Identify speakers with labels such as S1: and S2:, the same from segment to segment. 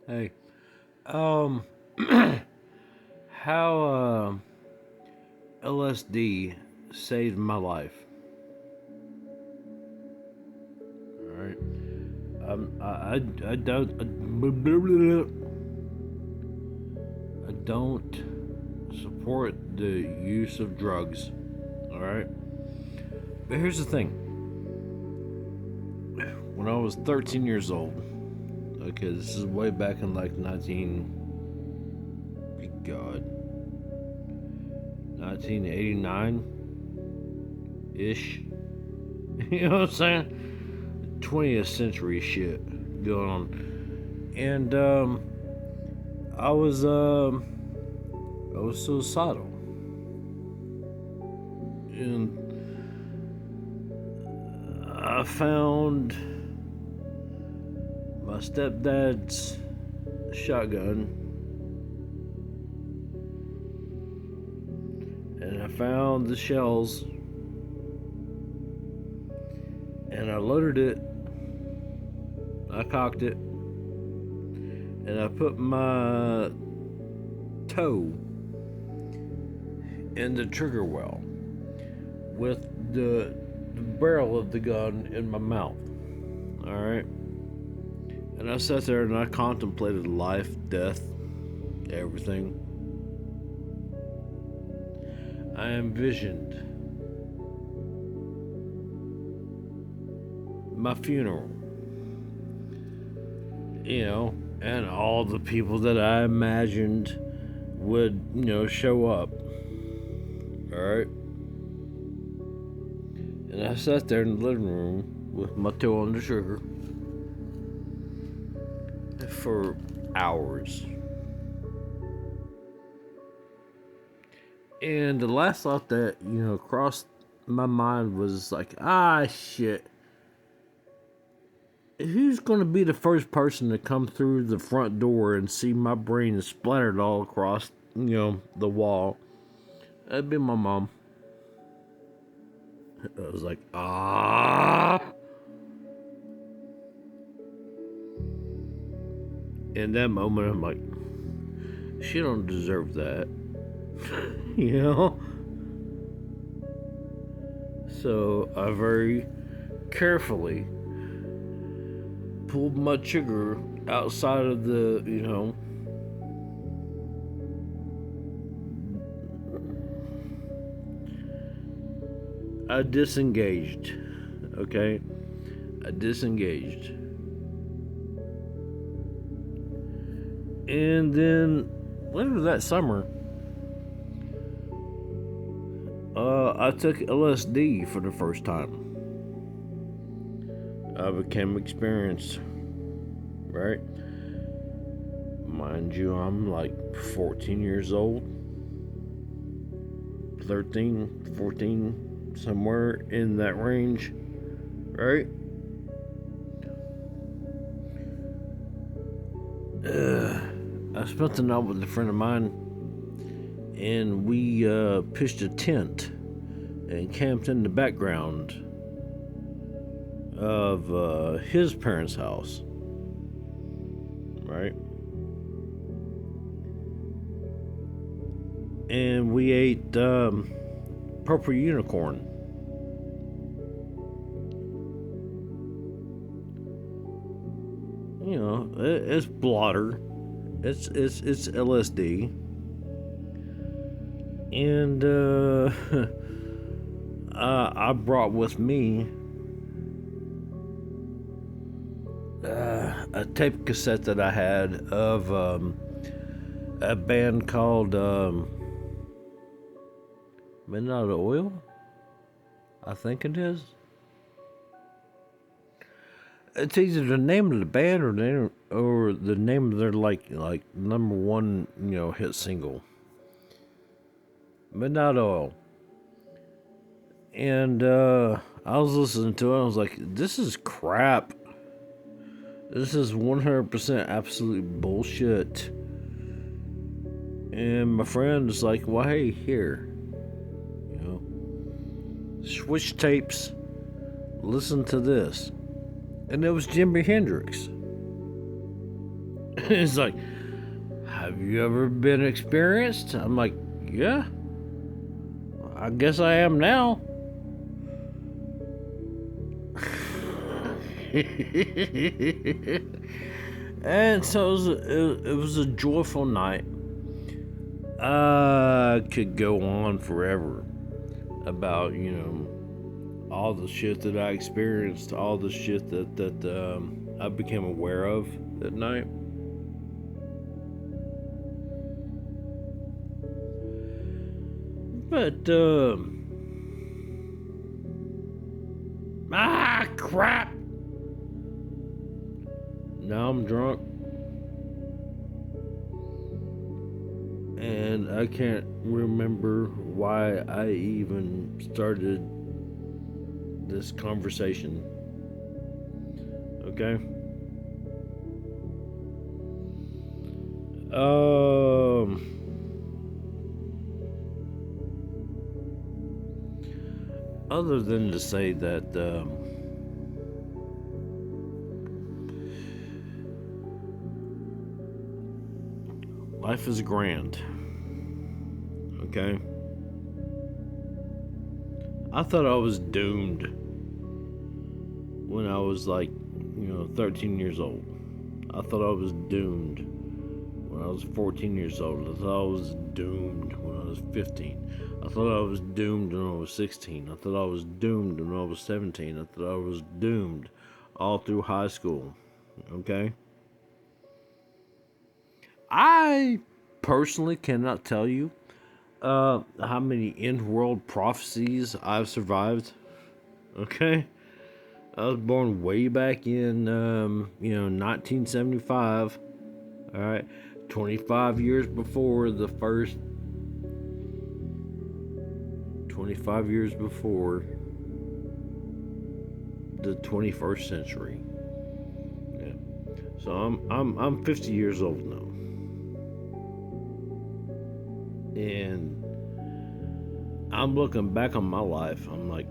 S1: Hey, um, how LSD saved my life. All right, I don't support the use of drugs. All right, but here's the thing. When I was 13 years old, okay, this is way back in like 1989 ish. You know what I'm saying? 20th century shit going on, and I was um, I was suicidal, and I found my stepdad's shotgun, and I found the shells, and I loaded it. I cocked it, and I put my toe in the trigger well with the barrel of the gun in my mouth. All right. And I sat there and I contemplated life, death, everything. I envisioned my funeral, and all the people that I imagined would, show up. All right. And I sat there in the living room with my toe on the trigger for hours. And the last thought that, crossed my mind was like, shit. Who's going to be the first person to come through the front door and see my brain splattered all across, the wall? That'd be my mom. I was like, In that moment, I'm like, she don't deserve that. you know? So I very carefully pulled my trigger outside of the, I disengaged. Okay? I disengaged. And then later that summer, I took LSD for the first time. I became experienced, right? Mind you, I'm like 14 years old, 13, 14, somewhere in that range, right? I spent the night with a friend of mine, and we pitched a tent and camped in the background of his parents' house, right? And we ate purple unicorn. It's blotter. It's LSD, and I brought with me a tape cassette that I had of a band called Midnight Oil. I think it is. It's either the name of the band or the name of their like number one hit single. Midnight Oil. And I was listening to it. I was like, this is crap. This is 100% absolute bullshit. And my friend was like, well, hey, here. Switch tapes. Listen to this. And it was Jimi Hendrix. It's like, have you ever been experienced? I'm like, yeah, I guess I am now. And so it was a joyful night. I could go on forever about, all the shit that I experienced, all the shit that I became aware of that night. But crap! Now I'm drunk, and I can't remember why I even started this conversation. Okay? Other than to say that life is grand. Okay? I thought I was doomed when I was like, 13 years old. I thought I was doomed when I was 14 years old. I thought I was doomed when I was 15. I thought I was doomed when I was 16. I thought I was doomed when I was 17. I thought I was doomed all through high school. Okay? I personally cannot tell you how many in-world prophecies I've survived. Okay? I was born way back in, 1975. All right, 25 years before the first. 25 years before the 21st century. Yeah. So I'm 50 years old now, and I'm looking back on my life. I'm like,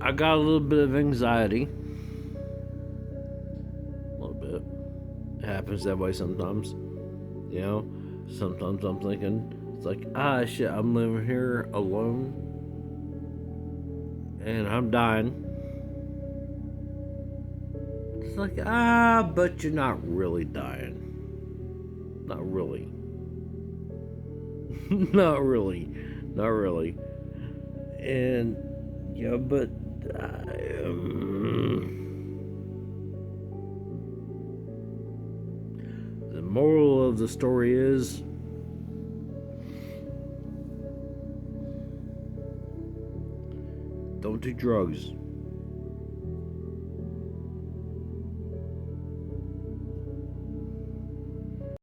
S1: I got a little bit of anxiety. A little bit. It happens that way sometimes. Sometimes I'm thinking, it's like, shit, I'm living here alone and I'm dying. It's like, but you're not really dying. Not really. Not really. Not really. And, but the moral of the story is, don't do drugs.